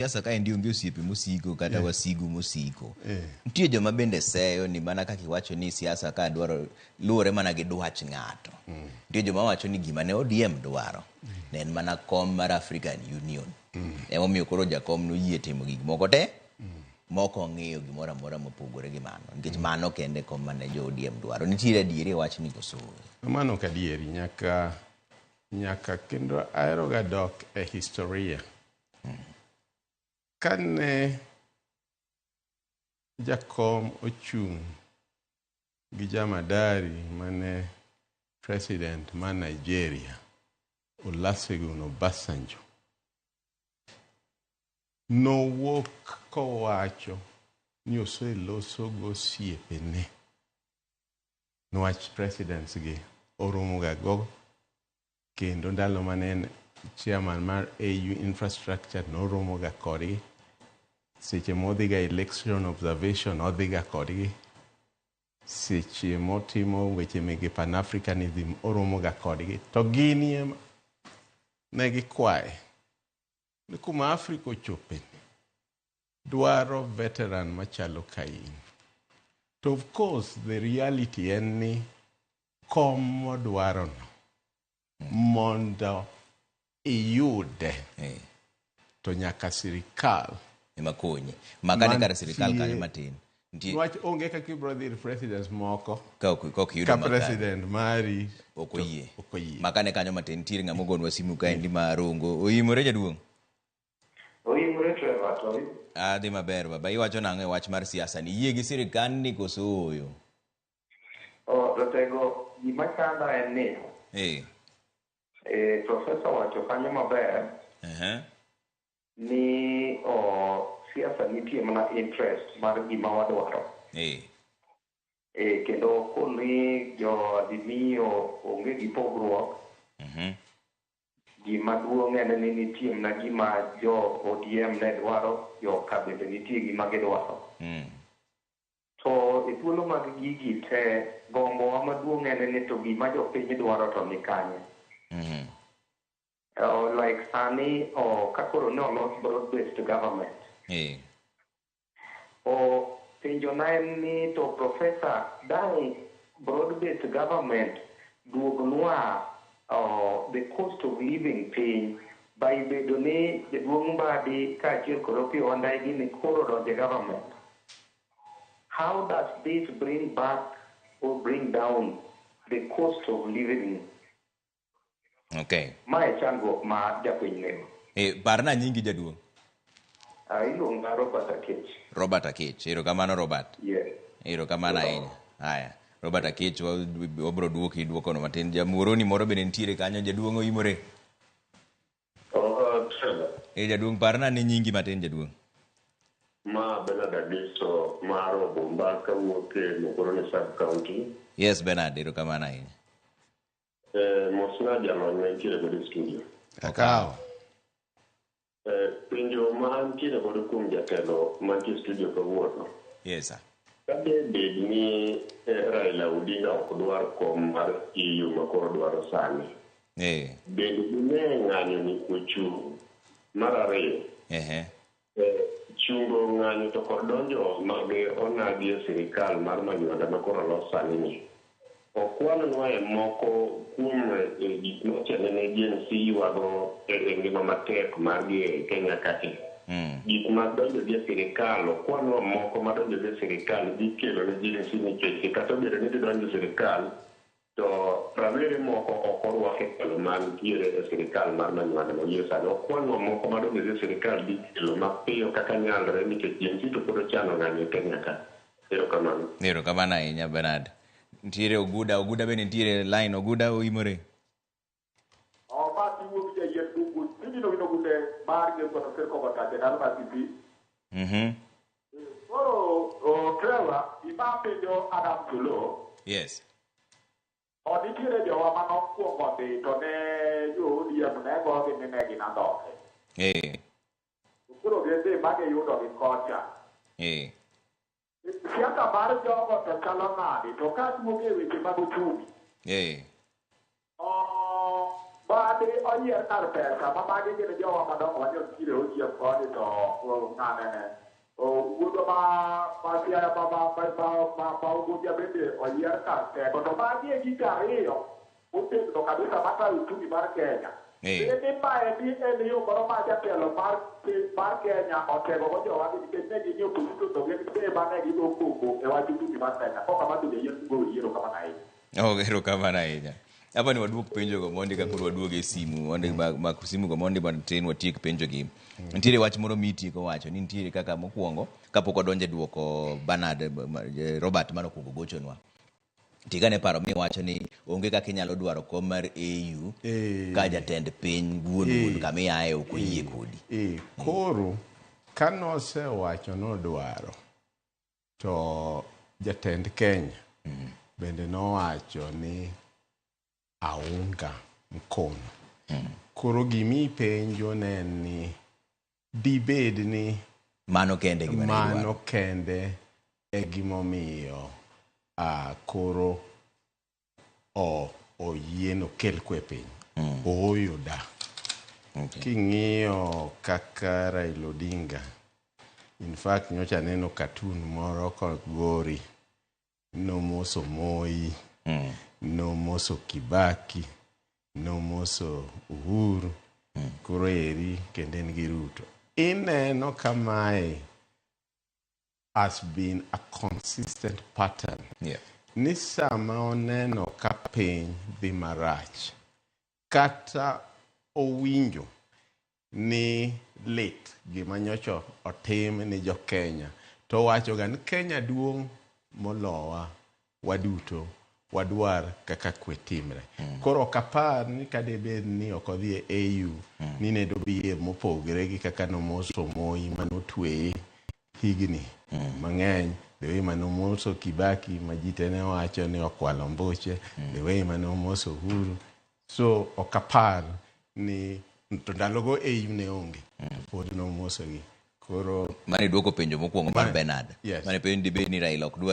siasa ka endi onge osiepe mosiko kata wasigu mosiko. Nitie joma bende seyo ni mana kaka iwacho ni siasa ka dwaro luwore mana gi dwach ng'ato. Nitie joma wacho ni gima ne ODM dwaro ne en mana kom mar African Union. Emomiyo koro jakom noyie timo gik moko te moko ng'iyo gimoro amora mopogore gi mano. Nikech mano kende kom mane jo ODM dwaro. Nitiere adieri wach ni koso. Mano kadieri nyaka kendo ahero ga dok e historia. Kane jakom ochung' gi Jamadari mane president ma Nigeria Olusegun Obasanjo nowuok kowacho ni oseloso go osiepene nwach presidents gi oromo ga go kendo ndalo mane en chairman mar AU infrastructure noromo ga kodgi seche modhiga election observation odhiga kodgi seche motimo weche mege pan-africanism oromo ga kodgi to gini ema ne gikwaye ni kuma Afrika ochope dwaro veteran machalo Kain. To of course the reality en ni kom modwaro no mondo iyude to nyaka sirikal ema konye makane kar sirikal kanyo matin nwach onge kaka ibro dhir presidents moko ka president mari okoyie makane kanyo matin nitiere ng'ama ogonwa simu ka endi marongo oimore jaduong'. Oimore Trevor to adhi maber baba iwacho nang'o e wach mar siasa ni yie gi sirikal ni koso oyo? Dotego gima chanda en ni professor wacho kanyo maber ni siasa nitie mana interest mar gima wadwaro. Kendo koni jo Azimio onge gi pogruok, gima duong' en ni nitie mana gima jo ODM ne dwaro, jo kabende nitie gima gidwaro. To e thuolo mag gigi te gombowa maduong' en ni to gima jopiny dwaro to ni kanye. Like sani kakoro ne olos broad-based government. Penjo na en ni to professor dang broad-based government duognwa the cost of living piny by bedo ni jaduong' Mbadi kaachiel kod Opiyo Wandayi ni koro donje government. How does this bring back or bring down the cost of living? Okay. Mae chandruok ma japiny leo. Parna nyingi jaduong'. Iluonga Robert Akech. Robert Akech. Erokamano Robert. Yes. Erokamano ahinya. Haya. Robert Akech wabro duoki duokono matin. Jamuroni moro bende nitiere kanyo jaduong' oimore. Jaduong' parna ni nyingi matin jaduong'. Ma Bernard Adiso maro Bombaka wuoke Mukoroni sub county. Yes Bernard, erokamano ahinya. Mosna jalony mantiere godo studio. Kakao. Penjo mantiere godo kuom jatelo mantiere studio kawuono. Yes sir. Kabe bed ni Raila Odinga ok dwar kom mar EU makoro dwaro sani. Bende dine ng'anyo ni ochung'. Mar ariyo. Chungo ng'anyo to kod donjo mag onagi e sirikal mar manywanda makoro los sani ni. Okwanonwa e moko kuom gik mochene ne GNC yuago e ngima matek margi e Kenya kati. Gik madonjo gi sirikal, okwanonwa moko madonjo gi sirikal dhi kelo ne GNC nikech kata obedo ni gidonjo e sirikal to rawere moko ok orwak e palo mantiere e sirikal mar manywanda moyie sani. Okwanonwa moko madonjo gi sirikal dhi kelo mapiyo kaka nyalre nikech GNC to pod ochano ng'anyo e Kenya ka. Erokamano. Erokamano ahinya Bernard. Ntiere Oguda bende ntiere line Oguda oimore. Basi wuok jayen dugu nino gude marge kono kerko bata denal basipi. Trevor imapenjo Adam Tulo. Yes. Nitiere jowa manokwongo dhi to ne jo ODM ne gogi ni ne gin adhoke. Koro gidhi mage yudo gi kocha. Siasa mar jogo to chalo nade to ka duoge weche mag uchumi. Bade oyier kar pesa ma magi gin jowa madongo wanyo kire oyiem koni to ng'anene wuodo ma siaya ma ugoja bende oyier kar teko to magi e gik ariyo motegno kabisa matayo uchumi mar Kenya. Bende maendi en yo moro ma jatelo mar Kenya otego go jowa nikech ne ging'iyo opposition to gin ema ne gigo koko e wach uchumi mar Kenya koka mabende yien go yiero kamano ahinya. Ero kamano ahinya. Hapa ni waduok penjo go mondi ka koro waduoge e simu mondi mag simu go mondi mondo tin watiek penjo gi. Nitiere wach moro miti ko wacho ni nitiere kaka mokwongo kapok odonje duoko Bernard Robert mano kugo gochonwa. Tigane paro mi wacho ni onge kaka inyalo dwaro kom mar AU ka jatend piny wuon kama iaye ok oyie kodi. Koro kanose wacho nodwaro to jatend Kenya bende nowacho ni aunga mkono. Koro gimi penjo ni dibed ni mano kende e gimomiyo koro oyieno kel kwe piny. Oyo da. King'iyo kaka Raila Odinga, in fact nyocha neno cartoon moro kogori nomoso Moi, nomoso Kibaki, nomoso Uhuru, koro eri kendo en gi Ruto. Ineno kamae has been a consistent pattern. Ni sama oneno ka piny dhi marach kata owinjo ni lit gima nyocho otim ni jo Kenya to wacho ga ni Kenya duong' molowa waduto wadwar kaka kwe timre. Koro kapar ni kadebed ni okodhi e AU ni ne dobiye mopogre gi kaka nomoso Moi manotweye higni mang'eny, the way manomoso Kibaki majitene wacho ni okwalo mbuche, the way manomoso Uhuru. So okapar ni to ndalogo AU ne onge pod nomoso gi. Koro mane duoko penjo mokwongo mar Bernard. Mane penjo dibed ni Raila ok dwar